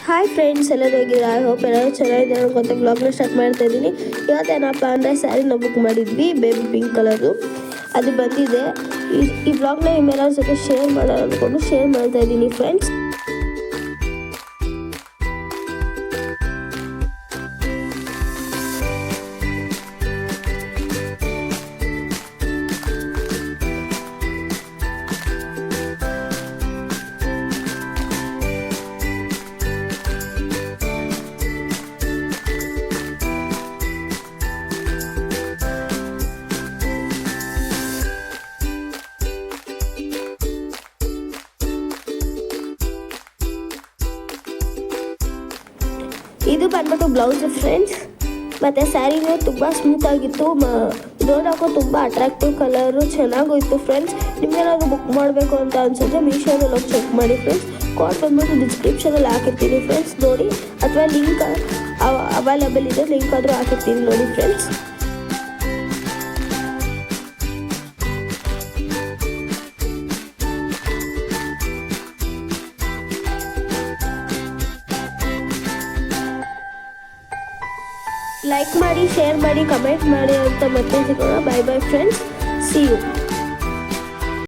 Hi friends, ಎಲ್ಲರೂ ಹೇಗಿದ್ದಾರೆ? I hope ಎಲ್ಲರೂ ಚೆನ್ನಾಗಿದ್ದಾರೆ ಅನ್ಕೊಂತ ಬ್ಲಾಗ್ನ ಸ್ಟಾರ್ಟ್ ಮಾಡ್ತಾ ಇದ್ದೀನಿ. ಇವತ್ತೇನಪ್ಪ ಅಂದರೆ ಸ್ಯಾರಿನ ಬುಕ್ ಮಾಡಿದ್ವಿ, ಬೇಬಿ ಪಿಂಕ್ ಕಲರು. ಅದು ಬಂದಿದೆ. ಈ ಬ್ಲಾಗ್ನ ನಿಮ್ಮೆಲ್ಲರ ಜೊತೆ ಶೇರ್ ಮಾಡೋಣ ಅಂದ್ಕೊಂಡು ಶೇರ್ ಮಾಡ್ತಾ ಇದ್ದೀನಿ ಫ್ರೆಂಡ್ಸ್. ಇದು ಬಂದ್ಬಿಟ್ಟು ಬ್ಲೌಸ್ ಫ್ರೆಂಡ್ಸ್. ಮತ್ತು ಸ್ಯಾರಿನೂ ತುಂಬ ಸ್ಮೂತಾಗಿತ್ತು, ನೋಡೋಕ್ಕೂ ತುಂಬ ಅಟ್ರಾಕ್ಟಿವ್ ಕಲರು, ಚೆನ್ನಾಗೋಯ್ತು ಫ್ರೆಂಡ್ಸ್. ನಿಮಗೇನಾದರೂ ಬುಕ್ ಮಾಡಬೇಕು ಅಂತ ಅನ್ಸಿದ್ರೆ ಮೀಶೋದಲ್ಲಿ ಹೋಗಿ ಚೆಕ್ ಮಾಡಿ ಫ್ರೆಂಡ್ಸ್. ಕೋಡ್ ಬಂದ್ಬಿಟ್ಟು ಡಿಸ್ಕ್ರಿಪ್ಷನಲ್ಲಿ ಹಾಕಿರ್ತೀನಿ ಫ್ರೆಂಡ್ಸ್, ನೋಡಿ. ಅಥವಾ ಲಿಂಕ್ ಅವೈಲೇಬಲ್ ಇದೆ, ಲಿಂಕ್ ಆದರೂ ಹಾಕಿರ್ತೀನಿ ನೋಡಿ ಫ್ರೆಂಡ್ಸ್. ಲೈಕ್ ಮಾಡಿ, ಶೇರ್ ಮಾಡಿ, ಕಮೆಂಟ್ ಮಾಡಿ ಅಂತ ಮತ್ತೆ ಸಿಗೋಣ. Bye bye friends, see you.